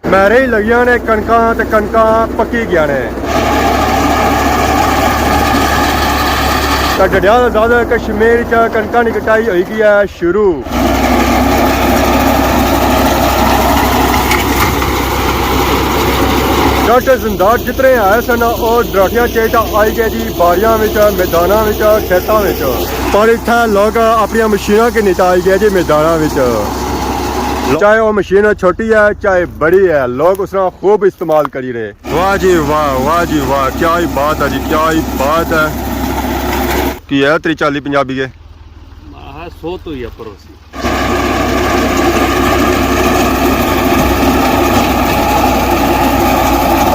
ਮੈਰੇ ਹੀ ਲੱਗੀਆਂ ਨੇ ਕਣਕਾਂ ਤੇ ਕਣਕਾਂ ਪੱਕੀ ਗਿਆ ਨੇ ਤਾਂ ਡਡਿਆਲ ਆਜ਼ਾਦ ਕਸ਼ਮੀਰ ਚ ਕਣਕਾਂ ਦੀ ਕਟਾਈ ਹੋਈ ਗਈ ਹੈ ਸ਼ੁਰੂ। ਡਾਕਟਰ ਜ਼ਿੰਦਾਰ ਜਿਤਨੇ ਆਏ ਸਨ ਉਹ ਡਰਾਠੀਆਂ ਚੇਟਾ ਆਈ ਗਏ ਜੀ ਬਾੜੀਆਂ ਵਿੱਚ ਮੈਦਾਨਾਂ ਵਿੱਚ ਖੇਤਾਂ ਵਿੱਚ ਪਰ ਇੱਥੇ ਲੋਕ ਆਪਣੀਆਂ ਮਸ਼ੀਨਾਂ ਕੇ ਨੀਚੇ ਆਈ ਗਏ ਜੀ ਮੈਦਾਨਾਂ ਵਿੱਚ चाहे वो मशीन छोटी है चाहे बड़ी है लोग उसका खूब इस्तेमाल करी रहे। वाह जी वाह क्या ही बात है जी क्या ही बात है कि है 30-40 पंजाबी के 100 तो ही पड़ोसी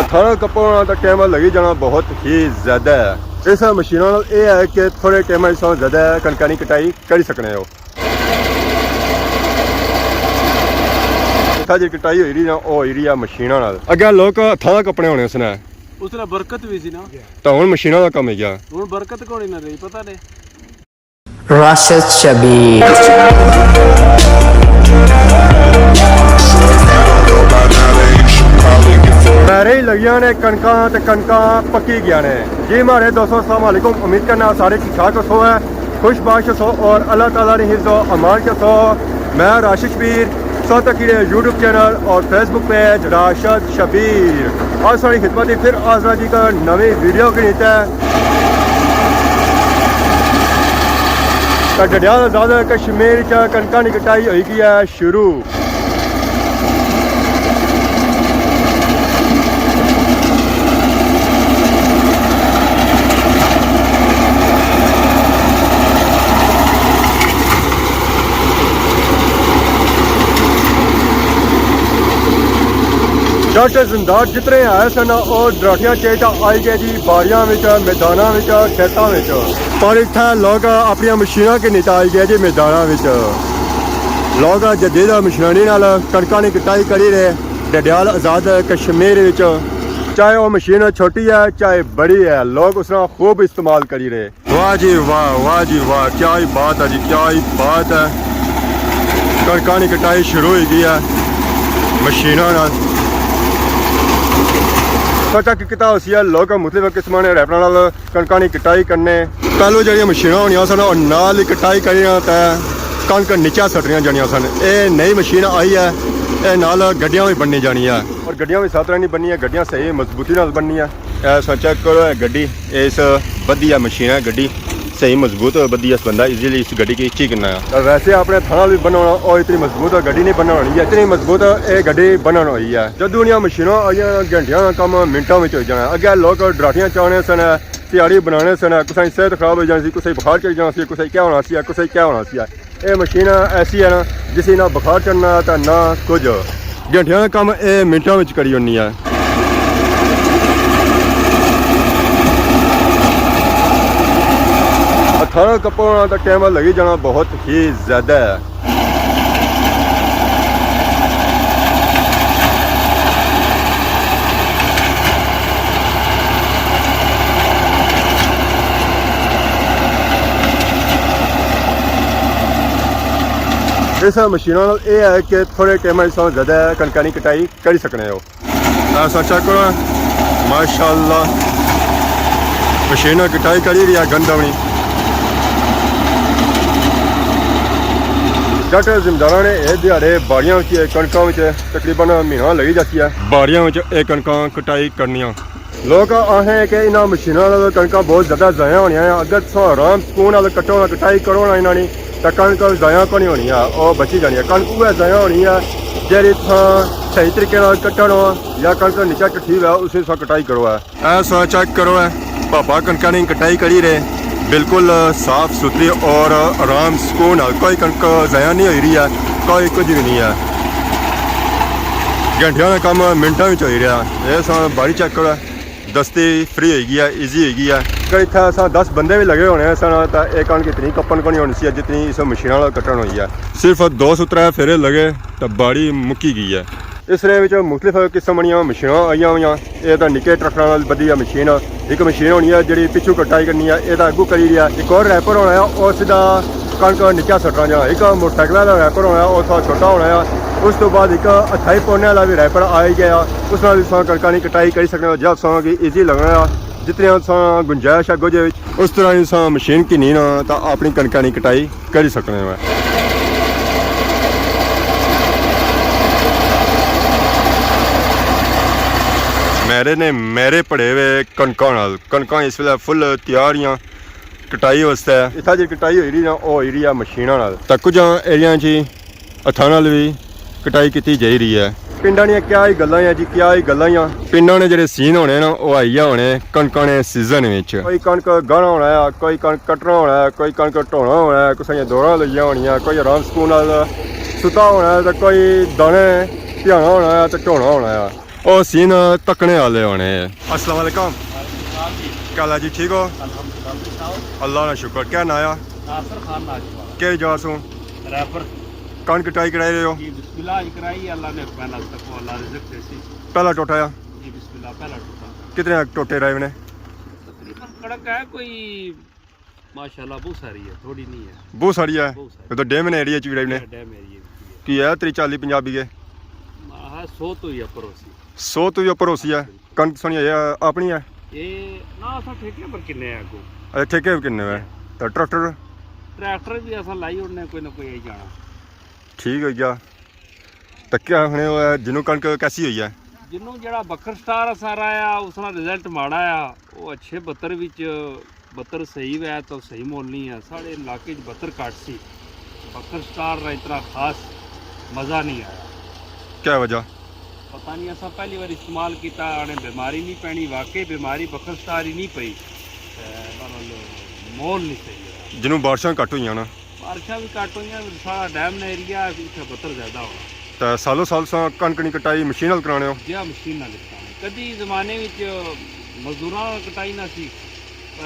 18 कपों का टाइम लगी जाना बहुत ही ज्यादा है। इस मशीनों ये है कि थोड़े टाइम ज्यादा कणक की कटाई कर सकने हो। जी कटाई हो रही ना हो रही है मशीनों नाल अगे लोग हथां कपड़े होने उसने बरकत भी सी ना तो हुण मशीनों का काम है गया हुण बरकत कोनी ना रही पता नहीं। Rashid Shabir मैरे ही लगियां ने कणकां ते कणकां पक्की गया ने जी हमारे दोस्तों अस्सलाम वालेकुम उम्मीद करना सारे ठीक ठाक हो है खुशबाश हो और अल्लाह ताला ने हिफ्ज़ व अमान के सो। मैं राशिद शबीर साथ अकीड़े यूट्यूब चैनल और फेसबुक पेज राशिद शबीर आज सारी खिदमत फिर आजरा जी का नवी वीडियो की नीचे डडियाल आजाद कश्मीर च कणकां की कटाई होई गई है शुरू। डॉक्टर जिंदार जितने आए सन वो डराठियां चेटा आई गए जी बाड़ियां मैदानां खेतों पर इत्थे लोग अपनी मशीनों के नीचे आई गए जी मैदानां लोग जदीद मशीनरी नाल कणकां की कटाई करी रहे डडियाल आजाद कश्मीर विच चाहे वो मशीन छोटी है चाहे बड़ी है लोग उसका खूब इस्तेमाल करी रहे। वाह जी वाह क्या ही बात है जी क्या ही बात है कणकां की कटाई शुरू हो गई है मशीनों नाल सोचा कि किता होसी है लोग मुख्तलिफ किस्मां ने रैपरां नाल कणकां की कटाई करने पहलों जिहड़ियां मशीनां होणियां सन ओह नाल ही कटाई करियां ते कणक नीचा सट्टियां जानियां सन। ये नई मशीन आई है ये नाल गड्डियां भी बननी जानी है और गड्डियां भी साथ नहीं बननी है गड्डियां सही मजबूती नाल बननी है। ऐसा चेक करो गड्डी इस वधिया मशीन है गड्डी सही मजबूत बदी इस बंदा इजीली इस गड्डी की इच्ची करना है। वैसे अपने थाना भी बनाना और इतनी मजबूत गड्डी नहीं बनानी है इतनी मजबूत ये गड्डी बनाना हुई है। जदों दियां मशीनां आईयां घंटियां का काम मिनटों में हो जाना अगे लोग डराठियां चाहने सन दिहाड़ी बनाने सन कुछ सेहत खराब हो जानी कुछ बुखार चढ़ जाना सी कुछ क्या होना सी कुछ क्या होना सी। ये मशीन ऐसी है ना जिसे ना बुखार चढ़ना तो ना कुछ घंटियां का काम ये मिनटों में करी होनी है। 18 कपों का टाइम लगी जाना बहुत ही ज्यादा है। इस मशीनों ये है कि थोड़े टाइम ज्यादा कणक की कटाई कर सकने हो। ऐसा चेक करो माशाअल्लाह मशीन कटाई करी रही है गंदवनी डॉक्टर जिम्मेदार ने यह दिहाड़े बाड़ियां कणकों तकरीबन महीना लगी जाती है बाड़ियां एक कणकां कटाई करनियां लोग आहें कि इन्होंने मशीनों कणक बहुत ज़्यादा ज़ाया होनी है अगर तुम आराम सुकून कट्टो ना कटाई करो ना इन्होंने तो कणक ज़ाया को नहीं होनी है और बची जानी है कणक वह ज़ाया होनी है जी सही तरीके कट्टो या कणक नीचा टठी है उसी कटाई करो है। ऐसा चेक करो है भापा कणक की कटाई करी रहे बिल्कुल साफ सुथरी और आराम सुकून कोई कणक ज़ाया नहीं हो रही है कोई कुछ भी नहीं है घंटिया का काम मिनटों में हो रहा है। ये बाड़ी चेक करो दस्ती फ्री हो गई है ईजी हो गई है अगर इतना 10 बंदे भी लगे होने सन तो एक कणक इतनी कपन को नहीं होनी सी जितनी इस मशीन कट्टन हुई है सिर्फ 200 फेरे लगे तो बाड़ी मुक्की गई है। इस मुख्तलिफ किस्म दी मशीनां आई हुई ये तो निक्के ट्रैक्टरां नाल वधिया मशीन एक मशीन होनी है जी पिछू कटाई करनी है ये तो अगू करी रहा एक और रैपर होना है और सीधा ਕਣਕ ਨੀਚਾ ਸੱਟਣਾ ਜਾਣਾ। ਇੱਕ ਮੋਟਰਸਾਈਕਲਾਂ ਦਾ ਰੈਪਰ ਹੋਣਾ, ਉਹ ਥੋੜਾ ਛੋਟਾ ਹੋਣਾ ਆ। ਉਸ ਤੋਂ ਬਾਅਦ ਇੱਕ 28 ਪੌਨੇ ਵਾਲਾ ਵੀ ਰੈਪਰ ਆ ਹੀ ਗਿਆ। ਉਸ ਨਾਲ ਵੀ ਤੁਸੀਂ ਕਣਕਾਂ ਦੀ ਕਟਾਈ ਕਰ ਸਕਦੇ ਹੋ। ਜਦ ਸੌਂ ਕਿ ਈਜ਼ੀ ਲੱਗਣਾ ਆ, ਜਿਤਨੀ ਤੁਸੀਂ ਗੁੰਜਾਇਸ਼ ਹੈ ਗੋਜੇ ਵਿੱਚ, ਉਸ ਤਰ੍ਹਾਂ ਹੀ ਤੁਸੀਂ ਮਸ਼ੀਨ ਕਿਨੀ ਨਾ ਤਾਂ ਆਪਣੀ ਕਣਕਾਂ ਦੀ ਕਟਾਈ ਕਰ ਸਕਦੇ ਹੋ। ਮੇਰੇ ਪੜੇ ਹੋਏ ਕਣਕਾਂ ਨਾਲ, ਕਣਕਾਂ ਇਸ ਵੇਲੇ ਫੁੱਲ ਤਿਆਰੀਆਂ ਕਟਾਈ ਵਾਸਤੇ। ਇੱਥੇ ਜਿਹੜੀ ਕਟਾਈ ਹੋਈ ਰਹੀ ਨਾ, ਉਹ ਹੋਈ ਰਹੀ ਆ ਮਸ਼ੀਨਾਂ ਨਾਲ। ਤਾਂ ਕੁਝ ਏਰੀਆ 'ਚ ਹੱਥਾਂ ਨਾਲ ਵੀ ਕਟਾਈ ਕੀਤੀ ਜਾ ਰਹੀ ਹੈ। ਪਿੰਡਾਂ ਦੀਆਂ ਕਿਆ ਹੀ ਗੱਲਾਂ ਆ ਜੀ, ਕਿਆ ਹੀ ਗੱਲਾਂ ਆ। ਪਿੰਡਾਂ ਨੇ ਜਿਹੜੇ ਸੀਨ ਹੋਣੇ ਨਾ, ਉਹ ਆਈਆ ਹੋਣੇ ਕਣਕਾਂ ਦੇ ਸੀਜ਼ਨ ਵਿੱਚ। ਕੋਈ ਕਣਕ ਗਾਣਾ ਹੋਣਾ ਆ, ਕੋਈ ਕਣਕ ਕੱਟਣਾ ਹੋਣਾ ਆ, ਕੋਈ ਕਣਕ ਢੋਣਾ ਹੋਣਾ ਆ, ਕਿਸੇ ਦੀਆਂ ਦੋਰਾਂ ਲਈਆਂ ਹੋਣੀਆਂ, ਕੋਈ ਆਰਾਮ ਸਕੂਨ ਨਾਲ ਸੁੱਤਾ ਹੋਣਾ, ਤੇ ਕੋਈ ਦਾਣੇ ਧਿਆਣਾ ਹੋਣਾ ਆ, ਤੇ ਢੋਣਾ ਹੋਣਾ ਆ। ਉਹ ਸੀਨ ਤੱਕਣੇ ਵਾਲੇ ਹੋਣੇ। अस्सलाम वालेकुम, क्या हाल है जी? ठीक हो? अल्लाह का शुक्र। क्या ना आया? नासर खान नाजवा क्या जवाब सुन रैपर कौन कटाई कराई रहे हो? जी बिस्मिल्लाह कराई, अल्लाह ने पहला तक अल्लाह रिज़्क़ देसी। पहला टोटा या जी बिस्मिल्लाह पहला टूटा। कितने टोटे रहे ने? तकरीबन कड़क है कोई, माशाल्लाह बहुत सारी है, थोड़ी नहीं है। बहुत सारी है। बहुत सारी। ये तो डैम ने एरिया च भी रहे ने डैम एरिया की है 30 40 50 बीघे। है 100 तो ही पड़ोसी 100 तो भी ऊपर होसी है। कणक सुनिए ये अपनी है। ये ना असा ठेके पर किन्ने है अगो अरे ठेके किन्ने है? तो ट्रैक्टर ट्रैक्टर भी असा लाई उड़ने कोई ना कोई आई जाना। ठीक हो गया। तो क्या होने जिन्हों कणक कैसी हुई है? जिन्हों जड़ा बकर स्टार सारा आया उसका रिजल्ट माड़ा आ। वो अच्छे बत्तर विच बत्तर सही है तो सही मोल नहीं है। साढ़े इलाके च बत्तर घट सी, बकर स्टार का इतना खास मज़ा नहीं आया। क्या वजह? पता नहीं, असा पहली बार इस्तेमाल किया, आने बीमारी नहीं पैनी। वाकई बीमारी बकर स्टार ही नहीं पई, मोल नहीं सही है। जिन्हों बारिशां घट हुई ना, बारिशां भी घट हुई, सारा डैम ने एरिया इतना बत्तर ज़्यादा होना। तो सालों साल सा कणक की कटाई मशीन नाल कराने हो? जिहा मशीन ना लिखता कदी जमाने मजदूर कटाई ना सी,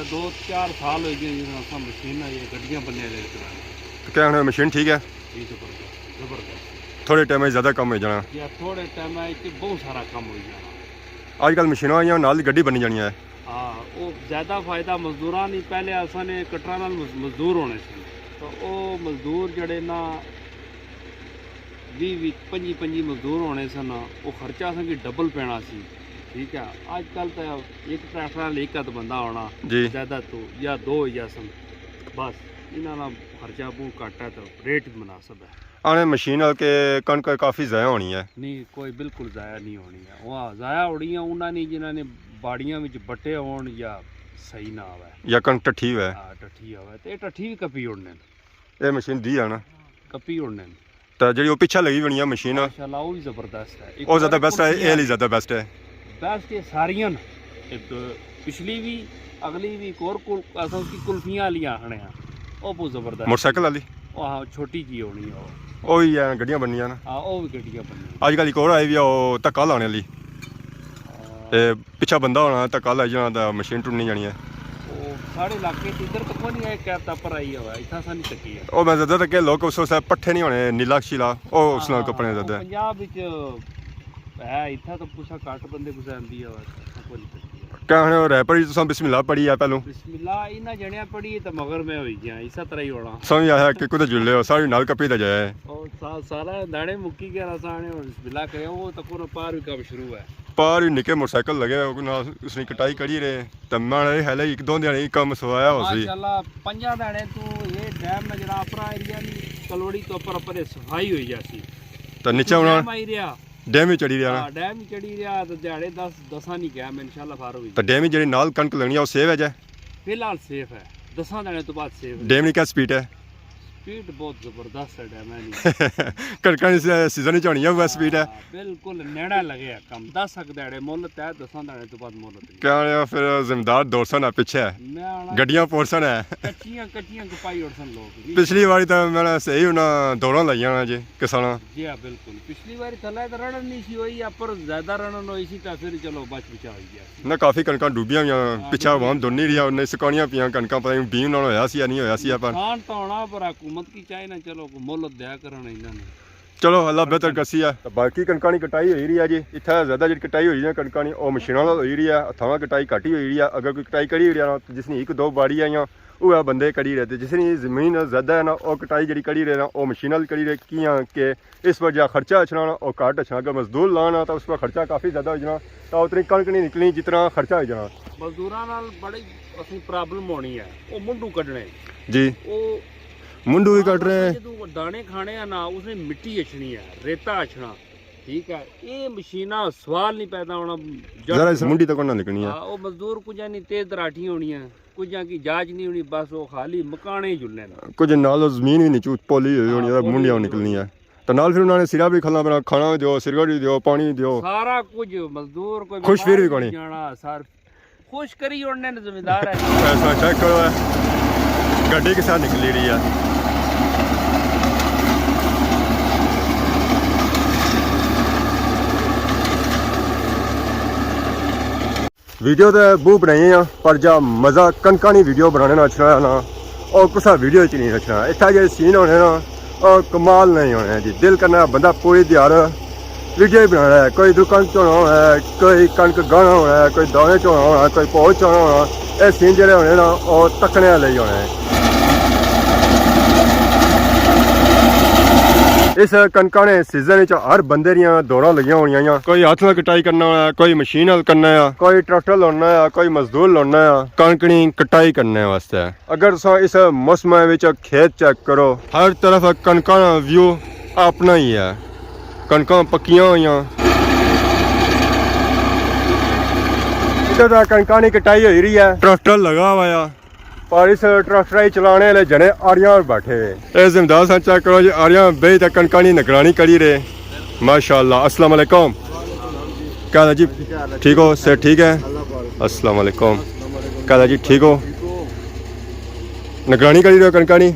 2-4 साल हो गए असा मशीन ये गड्डियां बने कराने। तो क्या होने मशीन ठीक है? जी जबरदस्त जबरदस्त। थोड़े टाइम में ज़्यादा कम हो जाना? या थोड़े टाइम बहुत सारा कम हो जाना। आजकल मशीन आई नाल गड्डी बनी जानी है। हाँ वो ज़्यादा फायदा मजदूर नहीं। पहले असा ने कटरा नाल मजदूर होने से, तो वो मजदूर जड़े ना 20-25 मजदूर होने सन, वो खर्चा असा कि डबल पैना सी। ठीक है, अजकल तो एक ट्रैक्टर एक अद बंदा होना जी, ज़्यादा तो या 2 या सन, बस इन्होंने खर्चा बहुत घट है, तो रेट भी मुनासिब है। आने मशीन नाल के कणक काफ़ी ज़ाया होनी है। नहीं कोई बिल्कुल ज़ाया नहीं होनी है। वहाँ ज़ाया होनी है उन्होंने जिन्होंने बाड़ियां में बट्टे होन या सही ना आवे या कणक टट्ठी है। हाँ टट्ठी आवे तो टट्ठी भी कपी उड़ने ये मशीन दी है ना, कपी उड़ने तो जी पिछा लगी बनी है मशीन, माशाल्लाह वो भी ज़बरदस्त है। वो ज़्यादा बेस्ट है, ये ज़्यादा बेस्ट है। बेस्ट ये सारियां न, एक पिछली भी अगली भी एक और उसकी कुल्फियाँ वाली आखने हैं, वो बहुत ज़बरदस्त। मोटरसाइकिल वाली हाँ छोटी जी होनी है वो ही है, गड्डियां बननी ना। हाँ वो भी गड्डियां बननी। अजकल एक और आई भी है, वो धक्का लाने वाली, पिछा बंदा होना धक्का लाई जाना तो मशीन टुटनी जानी है। वो साढ़े इलाके इधर तक नहीं आए, कैब पर आई हुआ इतना सा नहीं तकी है। ਉਹ ਮੈਂ ਜ਼ਿਆਦਾ ਤੱਕ ਲੋਕ ਉਸ ਸੇ ਪੱਠੇ ਨਹੀਂ ਹੋਣੇ ਨੀਲਾ ਸ਼ੀਲਾ, ਉਹ ਉਸ ਨਾਲ ਕੱਪੜੇ ਜ਼ਿਆਦਾ। पंजाब विच है इतना तो कुछ घट बंदे कुछ आंदी है कोई नहीं। क्या होने रैपर ही तुम बिस्मिल्लाह पढ़ी है पहलू? बिस्मिल्लाह इना जणिया पढ़ी तो मगर मैं होई गया, इसा तरह ही होना। समझ आया कि कुछ जुड़े हो सारी नाल कपी तो जाए। और सारा दाड़े मुक्की के रसाने और बिस्मिल्लाह करे वो तो पूरा पार भी कब शुरू है। पार ही निके मोटरसाइकिल लगे ना, उसने कटाई करी रहे तमाने है एक दो दिन ही काम सवाया हो सी। माशाल्लाह 50 दाड़े तो ये डैम में जरा अपरा एरिया नी कलोड़ी तो पर सफाई होई जासी, तो नीचे होना आई रहा डैम ही चढ़ी रहा ना। डैम चढ़ी रहा तो दिहाड़े 10 नहीं गया मैं इंशाल्लाह फार होई। तो डैम ही जड़ी नाल कणक लगनी है वो सेव है जाए? फिलहाल सेफ है, 10 दाड़े तो बाद सेफ है। डैम की क्या स्पीड है? स्पीड बहुत जबरदस्त है डैम है कणका सीजन ही होनी है वो स्पीड है। बिल्कुल नेड़ा लगे कम 10 दाड़े मोल तय 10 दाड़े तो बाद मोल क्या फिर जिम्मेदार दौड़सन है पीछे गड्डियां पोरसन है कच्चियां कपाई उड़सन लोग। पिछली बारी तो मैंने सही होना दौड़ा लाई जाना जी किसान। जी हाँ बिल्कुल, पिछली बारी थले तो रणन नहीं सी हुई पर ज्यादा रणन हुई सी तो फिर चलो बच बचा हो गया ना। काफी कणकां डूबियां हुई पिछा वाम दोनी रही उन्हें सुकानियां पियां कणकां पता नहीं बीम नाल होया सी या नहीं होया सी। पर नुकसान तो होना पर हुकूमत की चाहे ना चलो मोहलत दिया करना इन्होंने। चलो अल्लाह बेहतर कसी है। बाकी कणकां दी कटाई होई रही है जी, इत्थे ज़्यादा जी कटाई होई है कणकां दी वो मशीनां नाल होई रही है, हत्थां नाल कटाई घट ही होई रही है। अगर कोई कटाई करी रही है जिसने 1-2 बाड़ी आईयां वो बंदे कड़ी रहते जिसनी ज़मीन ज़्यादा है ना वो कटाई जी कड़ी रहे ना वो मशीन कड़ी रहे कियाँ के इस पर जहाँ खर्चा अचना ना वो घट अचना अगर मजदूर लाना तो उस पर खर्चा काफ़ी ज़्यादा हो जाना तो उतनी कणक नहीं निकलनी जितना खर्चा हो जाना। ਮਜ਼ਦੂਰਾਂ ਨਾਲ ਬੜੀ ਅਸੀਂ ਪ੍ਰੋਬਲਮ ਹੋਣੀ ਹੈ ਉਹ ਮੁੰਡੂ ਕੱਢਣੇ जी ਉਹ मुंडू भी कट रहे हैं। ਜਦੋਂ ਦਾਣੇ ਖਾਣੇ ਆ ਨਾ ਉਸਨੇ ਮਿੱਟੀ ਅਛਣੀ ਹੈ ਰੇਤਾ ਅਛਣਾ ਠੀਕ ਹੈ ਇਹ ਮਸ਼ੀਨਾਂ ਸਵਾਲ ਨਹੀਂ ਪੈਦਾ ਹੋਣਾ ज़रा इस मुंडी तक ना निकलनी है। ਹਾਂ, ਉਹ ਮਜ਼ਦੂਰ ਕੁਝਾਂ ਨਹੀਂ ਤੇਜ਼ ਦਰਾਠੀਆਂ ਹੋਣੀਆਂ ਕੁਝਾਂ ਕੀ ਜਾਚ ਨਹੀਂ ਹੋਣੀ ਬਸ ਉਹ ਖਾਲੀ ਮਕਾਣੇ ਜੁਲਨੇ ਨਾ कुछ नाल जमीन भी नीचे पोली हुई होनी है मुंडियां निकलनी है तो नाल फिर उन्होंने सिरा भी खलना पैना खाना भी दो सिरगट भी दो पानी भी दो ਸਾਰਾ ਕੁਝ ਮਜ਼ਦੂਰ ਕੋਈ ਖੁਸ਼ ਫਿਰ ਵੀ ਬਾਹਰ ਕੋਣੀ। ਜਾਣਾ ਸਾਰ ਖੁਸ਼ ਕਰੀ ਉਹਨੇ ਨੇ ਜ਼ਿੰਮੇਦਾਰ ਹੈ ऐसा चेक करो है गड्डी के साथ निकली रही है। वीडियो तो बू बनाई है पर जा मज़ा कनका नहीं वीडियो बनाने ना अच्छा ना और कुछ वीडियो च नहीं रखना इतना जो सीन होने ना और कमाल नहीं होने जी दिल करना बंदा पूरी दिहाड़ वीडियो ही बनाना है कोई दुकान चोना होना है कोई कणक गाना होना है कोई दाने चोना होना है कोई पौध चोना होना ये सीन जो होने ना और तकने वाले ही होने हैं। इस कणका ने सीजन हर बंदे दियां दौड़ां लगियां होनियां कोई हत्थ नाल कटाई करना है कोई मशीन नाल करना है कोई ट्रैक्टर लाना है कोई मजदूर लाना है कणकनी कटाई करने वास्ते। अगर तुसां इस मौसम विच खेत चेक करो हर तरफ कणकां दा व्यू अपना ही है कणकां पक्कियां होइयां इधर दा कणकां दी कटाई होई रही है ट्रैक्टर लगा हुआ है पर इस ट्रैक्टर ही चलाने वाले जने आरियां बैठे हुए ये जिम्मेदार सन चेक करो जी आरियां बेई तक कणकानी निगरानी करी रहे माशाल्लाह। अस्सलाम वालेकुम क्या हाल है जी ठीक हो सेठ ठीक है अस्सलाम वालेकुम क्या हाल है जी ठीक हो निगरानी करी रहे हो कणकानी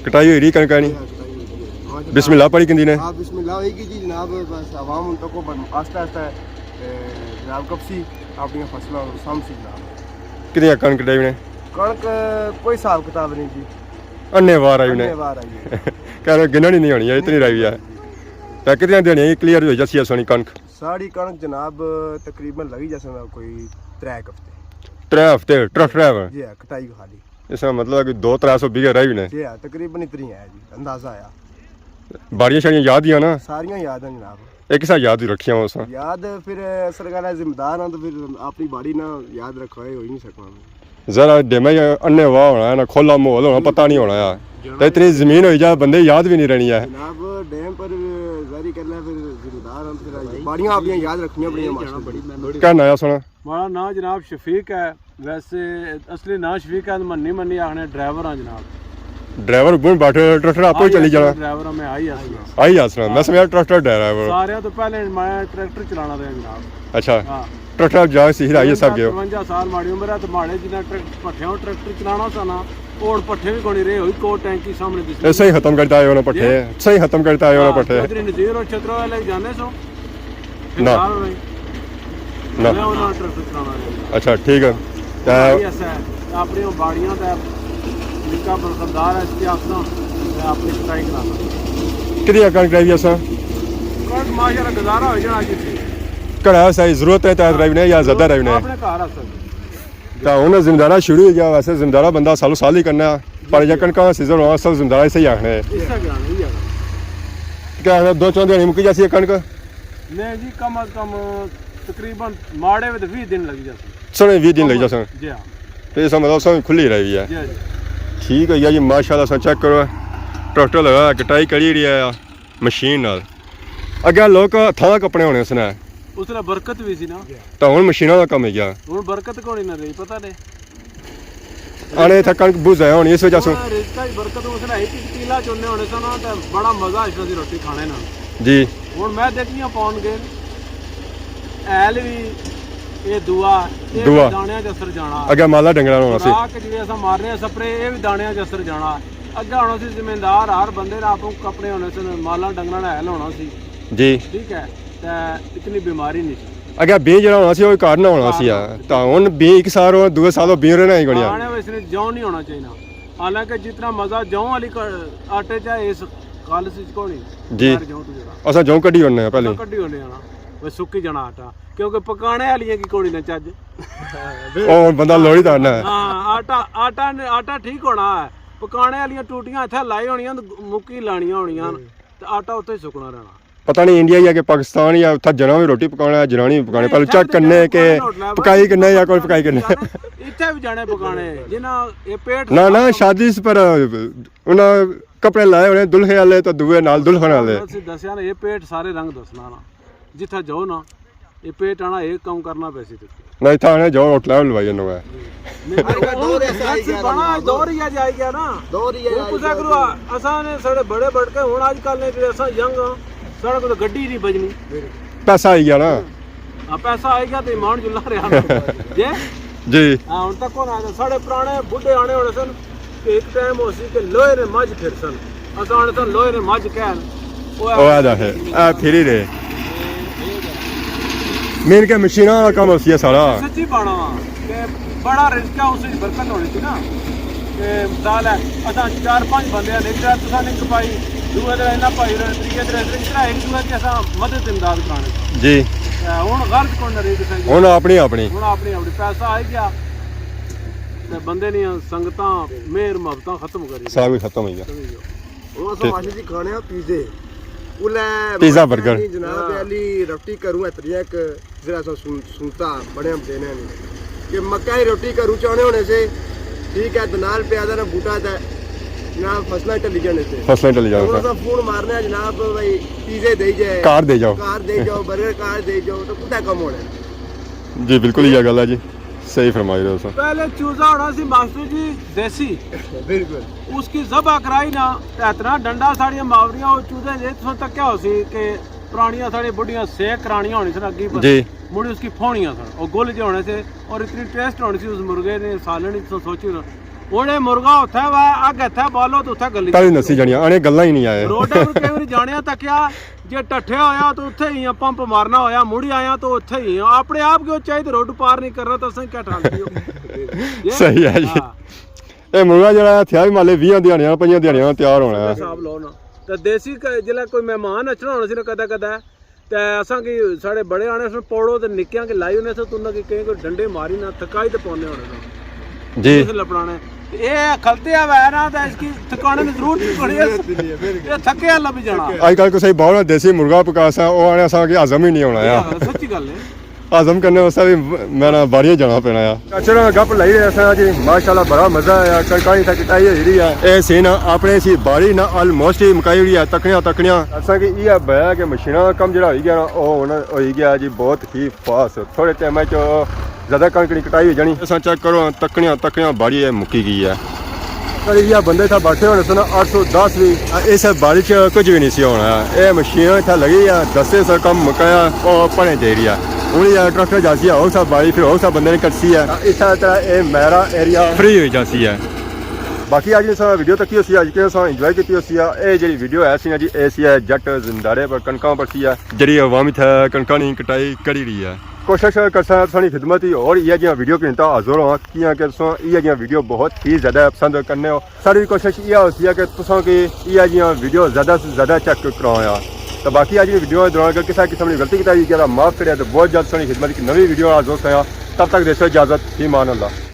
कटाई हुई रही कणकानी बिस्मिल्लाह पढ़ी किंदी ने बिस्मिल्लाह होएगी जी जनाब बस आवाम उन तक आस्ता आस्ता जनाब कपसी अपनी फसलों सामसी जनाब कितनी कणक कटाई ने कणक कोई हिसाब किताब नहीं जी अन्ने वार आई ने धन्यवाद आई है कह रहे गिननी नहीं होनी है इतनी रही है तो कितनी देनी क्लियर हो जैसी सोनी कणक साड़ी कणक जनाब तकरीबन लगी जैसे कोई 3 हफ्ते 3 हफ्ते ट्रैक्टर है जी हाँ कटाई खाली इसका मतलब है कि 200-300 बीघे रही ने जी हाँ तकरीबन इतनी है जी अंदाजा आया बाड़ियां शाड़ियां याद ही है ना सारियां याद हैं जनाब एक साथ याद ही रखियां उस याद फिर सरकार जिम्मेदार हैं तो फिर अपनी बाड़ी ना याद रखो हो ही नहीं सकना जरा डेमे अन्ने वाह होना है ना खोला माहौल होना पता नहीं होना यार तो इतनी जमीन हो जाए बंदे याद भी नहीं रहनी है जनाब डैम पर जारी करना फिर जिम्मेदार हम फिर बाड़ियां अपनी याद रखनियां बड़ी क्या नया सुना मेरा नाम जनाब शफीक है वैसे असली नाम शफीक है मन्नी मन्नी आखने ड्राइवर हाँ जनाब ड्राइवर बुन बैठे ट्रैक्टर आपको ही चली जाना ड्राइवर मैं आई आई आसना मैं समझा ट्रैक्टर ड्राइवर सारे तो पहले मैं ट्रैक्टर चलाना रहा जनाब अच्छा हाँ ट्रैक्टर जा सीधी आई सब गयो 53 साल माड़ी उम्र है तो माड़े जिन्ना पट्ठे ट्रैक्टर चलाना सा ना और पट्ठे भी कोनी रहे हुई कोट टैंकी सामने दिसती ऐसे ही खत्म करता है ना पट्टे सही खत्म करता है ना पट्टे चौधरी नजीर और छतरो वाले जाने सो ना ना ना ट्रैक्टर चलाना रहा अच्छा ठीक है अपनी बाड़ियां दा जिनका बरकदार है इसके अपना मैं अपनी कटाई कराना कितनी कणक ड्राइव असा कणक माशाल्लाह गुजारा हो जाना किसी घड़ा सही जरूरत है तो ड्राइव ने या ज्यादा ड्राइव ने अपने घर आ सकते तो उन्हें जिम्मेदारा शुरू हो गया वैसे जिम्मेदारा बंदा सालों साल ही करना पर जब कणका सीजन होना सब जिम्मेदारा से ही आखने इससे कराना ही है क्या 2-4 दिन मुक्की जैसी कणक नहीं जी कम अज कम तकरीबन माड़े में तो 20 दिन लग जाते साढ़े 20 दिन लग जाते जी हाँ तो ये मतलब सब खुली रही है जी जी ठीक है जी माशाल्लाह सा चेक करो ट्रैक्टर लगा कटाई करी रही है मशीन नाल अगे लोग हथा कपड़े होने उसने उसने बरकत भी सी ना तो हुण मशीनों का कम है गया हुण बरकत कोनी ना रही पता नहीं आने इतना कणक बुझ जाए होनी इस वजह से रिश्ता ही बरकत उसने एक पतीला चुनने होने सा ना तो बड़ा मजा इसकी रोटी खाने ना जी हुण मैं देखनी पौन गए ऐल भी ये दुआ दुआ। दाणियां च असर जाना अगे माला डंगरा होना सी खुराक जिवें असां मारने आ स्प्रे ये भी दाणियां च असर जाना अगे होना सी जिम्मेदार हर बंदे ने आपको कपड़े होने सन माला डंगरा ने हैल होना सी जी ठीक है ते इतनी बीमारी नहीं सी अगे बी जरा होना सी वो घर ना होना सी तो हुण बी एक साल और दूसरे साल बी रहना ही गणिया आने में इसने जौ नहीं होना चाहिए हालांकि जितना मजा जौ वाली आटे च इस काल से को नहीं जी जौ तो असा जौ कड्डी होने पहले कड्डी होने आना ਵੇ ਸੁੱਕੀ ਜਾਣਾ ਆਟਾ ਕਿਉਂਕਿ ਪਕਾਣੇ ਵਾਲੀਆਂ ਕੀ ਕੋਣੀ ਨਾ ਚੱਜ ਉਹ ਬੰਦਾ ਲੋੜੀ ਤਾਂ ਨਾ ਹਾਂ ਆਟਾ ਠੀਕ ਹੋਣਾ ਹੈ ਪਕਾਣੇ ਵਾਲੀਆਂ ਟੂਟੀਆਂ ਇੱਥੇ ਲਾਈ ਹੋਣੀਆਂ ਮੁੱਕੀ ਲਾਣੀਆਂ ਹੋਣੀਆਂ ਤੇ ਆਟਾ ਉੱਥੇ ਹੀ ਸੁੱਕਣਾ ਰਹਿਣਾ ਪਤਾ ਨਹੀਂ ਇੰਡੀਆ ਜਾਂ ਕਿ ਪਾਕਿਸਤਾਨ ਜਾਂ ਉੱਥੇ ਜਨਾਂ ਵੀ ਰੋਟੀ ਪਕਾਉਣਾ ਜਨਾਨੀ ਵੀ ਪਕਾਣੇ ਪਰ ਚੈੱਕ ਕਰਨੇ ਕਿ ਪਕਾਈ ਕਿੰਨੇ ਜਾਂ ਕੋਈ ਪਕਾਈ ਕਿੰਨੇ ਇੱਥੇ ਵੀ ਜਾਣੇ ਪਕਾਣੇ ਜਿਨ੍ਹਾਂ ਇਹ ਪੇਟ ਨਾ ਸ਼ਾਦੀ ਪਰ ਉਹਨਾਂ ਕੱਪੜੇ ਲਾਏ ਹੋਣੇ ਦੁਲਹੇ ਵਾਲੇ ਤਾਂ ਦੂਏ ਨਾਲ ਦੁਲਹਨ ਵਾਲੇ ਅਸੀਂ ਦੱਸਿਆ ਨਾ ਇਹ ਪੇਟ ਸਾਰੇ ਰੰਗ ਦੱਸਣਾ ਨਾ ਜਿੱਥੇ ਜਾਓ ਨਾ ਇਹ ਪੇਟ ਆਣਾ ਇਹ ਕੰਮ ਕਰਨਾ ਪੈਸੀ ਤੇ ਨਹੀਂ ਤਾਂ ਆਣੇ ਜਾਓ ਹੋਟਲਾਂ ਲਵਾਈ ਜਾਂਦਾ ਹੈ ਦੌਰ ਹੀ ਅੱਜ ਆਈ ਗਿਆ ਨਾ ਕੁਛ ਕਰੂ ਅਸਾਂ ਨੇ ਸਾਡੇ ਬੜੇ ਬੜਕੇ ਹੁਣ ਅੱਜ ਕੱਲ ਨੇ ਜਿਹੜੇ ਅਸਾਂ ਯੰਗ ਸਾਡੇ ਕੋਲ ਗੱਡੀ ਨਹੀਂ ਬਜਣੀ ਪੈਸਾ ਆਈ ਗਿਆ ਨਾ ਆ ਪੈਸਾ ਆਈ ਗਿਆ ਤੇ ਇਮਾਨ ਜੁਲਾ ਰਿਹਾ ਜੇ ਜੀ ਹਾਂ ਹੁਣ ਤੱਕ ਕੋਣ ਆਇਆ ਸਾਡੇ ਪੁਰਾਣੇ ਬੁੱਢੇ ਆਣੇ ਹੋਣੇ ਸਨ ਕਿ ਇੱਕ ਟਾਈਮ ਹੋ ਸੀ ਕਿ ਲੋਹੇ ਨੇ ਮੱਝ ਫਿਰ ਸਨ ਅਸਾਂ ਆਣੇ ਤਾਂ ਲੋਹੇ ਨੇ ਮੱਝ ਕਹਿਣ ਉਹ ਆਦਾ ਹੈ ਆ ਫਿਰ ਹੀ ਰਹੇ ਮੇਨ ਕੇ ਮਸ਼ੀਨਾਂ ਦਾ ਕੰਮ ਸੀ ਸਾਰਾ ਸੱਚੀ ਬਾਣਾ ਕਿ ਬੜਾ ਰਿਸਕ ਆ ਉਸ ਵਿੱਚ ਬਰਕਤ ਹੋਣੀ ਸੀ ਨਾ ਕਿ ਮਿਸਾਲ ਹੈ ਅਸਾਂ 4-5 ਬੰਦਿਆਂ ਨੇ ਇੱਕ ਤੁਸੀਂ ਨੇ ਕਪਾਈ ਦੂਏ ਦਿਨ ਇਹਨਾਂ ਭਾਈ ਰਹੇ ਤਰੀਕੇ ਦਿਨ ਇਸ ਤਰ੍ਹਾਂ ਇੱਕ ਦੂਏ ਦੀ ਅਸਾਂ ਮਦਦ ਇਮਦਾਦ ਕਰਾਣੇ ਜੀ ਹੁਣ ਗਲਤ ਕੋਣ ਨਹੀਂ ਕਿਸੇ ਹੁਣ ਆਪਣੀ ਹੁਣ ਆਪਣੀ ਪੈਸਾ ਆ ਗਿਆ ਤੇ ਬੰਦੇ ਨੇ ਸੰਗਤਾਂ ਮਿਹਰ ਮੁਹੱਬਤਾਂ ਖਤਮ ਕਰੀ ਸਭ ਕੁਝ ਖਤਮ ਹੋ ਗਿਆ ਉਹ ਅਸਾਂ ਮਾਸ਼ੀ ਜੀ ਖਾਣੇ ਆ ਪੀਜ਼ੇ ਉਲੇ ਪੀਜ਼ਾ 버ਗਰ ਜਨਾਬ ਅਲੀ ਰੋਟੀ ਕਰੂ ਇਤਰੀਆ ਇੱਕ ਜਿਹੜਾ ਸੁਣਤਾ ਬੜੇ ਹਮ ਦੇਣੇ ਨੇ ਕਿ ਮੱਕਾ ਹੀ ਰੋਟੀ ਕਰੂ ਚਾਹਣੇ ਹੋਣੇ ਸੇ ਠੀਕ ਹੈ ਦਨਾਲ ਪਿਆਦਾ ਨਾ ਬੂਟਾ ਦਾ ਜਨਾਬ ਫਸਲਾਂ ਟੱਲੀ ਜਾਣੇ ਸੇ ਫਸਲਾਂ ਟੱਲੀ ਜਾਣੇ ਸੇ ਫੋਨ ਮਾਰਨੇ ਜਨਾਬ ਭਾਈ ਪੀਜ਼ੇ ਦੇ ਜਾਏ ਕਾਰ ਦੇ ਜਾਓ 버ਗਰ ਕਾਰ ਦੇ ਜਾਓ ਤਾਂ ਕੁੱਤਾ ਕੰਮ ਹੋਣਾ ਜੀ ਬਿਲਕੁਲ ਇਹ ਗੱਲ ਹੈ ਜੀ सही फरमाई रहे हो सर पहले चूजा होना सी मास्टर जी देसी बिल्कुल उसकी ज़बह कराई ना इतना डंडा साड़ियां मावरियां और चूजे जे तो तक क्या हो सी कि पुरानियां साड़ी बुढ़ियां सेक करानियां होनी सन अग्गी पर जी मुड़ी उसकी फोनियां सन और गोल जे होने से और इतनी टेस्ट होनी सी उस मुर्गे ने सालन तो सोची ना ओड़े मुर्गा उठा वा अग था बोलो तो उठा गली ताली नसी जानियां आने गल्ला ही नहीं आए रोड पर कई बार जाने तक क्या जे टट्ठे होया तो उत्थे ही पंप मारना होया मुड़ी आया तो उत्थे ही अपने आप क्यों चाहिए रोड पार नहीं करना तो असं क्या ठाल दियो सही है जी ਇਹ ਮੁਰਗਾ ਜਿਹੜਾ ਥਿਆ ਵੀ ਮਾਲੇ 20 ਦਿਹਾੜੀਆਂ 5 ਦਿਹਾੜੀਆਂ ਤਿਆਰ ਹੋਣਾ ਹੈ ਹਿਸਾਬ ਲਾਓ ਨਾ ਤੇ ਦੇਸੀ ਜਿਹੜਾ ਕੋਈ ਮਹਿਮਾਨ ਅਚਣਾ ਹੋਣਾ ਸੀ ਨਾ ਕਦਾ ਕਦਾ ਤੇ ਅਸਾਂ ਕੀ ਸਾਡੇ ਬੜੇ ਆਣੇ ਸਨ ਪੌੜੋ ਤੇ ਨਿੱਕਿਆਂ ਕੇ ਲਾਈ ਉਹਨੇ ਤੋਂ ਤੁੰਨਾ ਕਿ ਕਈ ਕੋਈ ਡੰਡੇ ਮਾਰੀ ਨਾ ਥਕਾਈ ਤੇ ਪਾਉਣੇ ਹੋਣੇ ਜੀ ਇਸ ਲਪੜਾਣੇ ਇਹ ਖਲਤੇ ਆ ਵੈ ਨਾ ਤਾਂ ਇਸकी ठिकाने में जरूरत नहीं पड़ी ये थके वाला भी जाना ਅੱਜ ਕੱਲ ਕੋਈ ਸਹੀ ਬਹੁਤ ਦੇਸੀ ਮੁਰਗਾ ਪਕਾਸਾ ਉਹ ਆਣੇ ਸਾਂ ਕਿ ਹਜ਼ਮ ਹੀ ਨਹੀਂ ਹੋਣਾ ਆ सच्ची गल है ਹਜ਼ਮ ਕਰਨੇ ਵਾਸਤੇ ਵੀ ਮੈਂ ਨਾ ਬਾੜੀਆਂ ਜਾਣਾ ਪੈਣਾ ਆ ਅਚਰਾ ਗੱਪ ਲਈ ਰਿਹਾ ਸਾਂ ਜੀ ਮਾਸ਼ਾਅੱਲਾ ਬੜਾ ਮਜ਼ਾ ਆਇਆ ਕਣਕਾਂ ਦੀ ਕਟਾਈ ਹੋਈ ਰਹੀ ਆ ਇਹ ਸੀ ਨਾ ਆਪਣੇ ਸੀ ਬਾੜੀ ਨਾ ਆਲਮੋਸਟ ਹੀ ਮਕਾਈ ਹੋਈ ਆ ਤਕਣੀਆਂ ਅਸਾਂ ਕਿ ਇਹ ਬਇਆ ਕਿ ਮਸ਼ੀਨਾਂ ਕੰਮ ਜਿਹੜਾ ਹੋਈ ਗਿਆ ਨਾ ਉਹ ਹੁਣ ਹੋਈ ਗਿਆ ਜੀ ਬਹੁਤ ਹੀ ਫਾਸਟ ਥੋੜੇ ਟਾਈਮ ਚ ਜ਼ਿਆਦਾ ਕਣਕ ਦੀ ਕਟਾਈ ਹੋ ਜਾਣੀ ਅਸਾਂ ਚੈੱਕ ਕਰੋ ਤਕਣੀਆਂ ਬਾੜੀ ਇਹ ਮੁੱਕੀ ਗਈ ਆ ਇਹ ਬੰਦੇ ਤਾਂ ਬੈਠੇ ਹੋਣੇ ਸਨ 810 ਵੀ ਇਸ ਬਾੜੀ ਚ ਕੁਝ ਵੀ ਨਹੀਂ ਸੀ ਹੋਣਾ ਇਹ ਮਸ਼ੀਨ ਇੱਥੇ ਲੱਗੀ ਆ ਦੱਸੇ ਸਰ ਕੰਮ ਮੁਕਾਇਆ ਉਹ ਪਣੇ ਦੇ ਰਹੀ ਆ ਹੁਣ ਇਹ ਟਰੱਕ ਜਾਂਦੀ ਆ ਉਹ ਸਭ ਬਾੜੀ ਫਿਰ ਉਹ ਸਭ ਬੰਦੇ ਨੇ ਕੱਟਸੀ ਆ ਇਸ ਤਰ੍ਹਾਂ ਇਹ ਮੇਰਾ ਏਰੀਆ ਫ੍ਰੀ ਹੋਈ ਜਾਂਦੀ ਹੈ ਬਾਕੀ ਅੱਜ ਸਾਡਾ ਵੀਡੀਓ ਤੱਕ ਹੀ ਸੀ ਅੱਜ ਕੇ ਸਾਂ ਇੰਜੋਏ ਕੀਤੀ ਸੀ ਇਹ ਜਿਹੜੀ ਵੀਡੀਓ ਹੈ ਸੀ ਜੀ ਇਹ ਸੀ ਜੱਟ ਜ਼ਿੰਦਾਰੇ ਪਰ ਕਣਕਾਂ ਪਰ ਸੀ ਜਿਹੜੀ ਆਵਾਮੀ ਥਾ ਕਣਕਾਂ ਦੀ ਕਟਾਈ ਕਰੀ ਰਹੀ ਹੈ कोशिश करसा सानी खिदमत ही और ये जिया वीडियो की हाजिर हो किया कि ये जिया वीडियो बहुत ही ज़्यादा पसंद करने हो सारी कोशिश ये होती है कि तुसा कि ये जिया वीडियो ज़्यादा से ज़्यादा चेक कराओ तो बाकी आज वीडियो दौरान अगर किसी किस्म की गलती की माफ़ करे तो बहुत जल्द सानी खिदमत की नवी वीडियो हाजिर होता है तब तक देशो इजाज़त ही मान अल्लाह।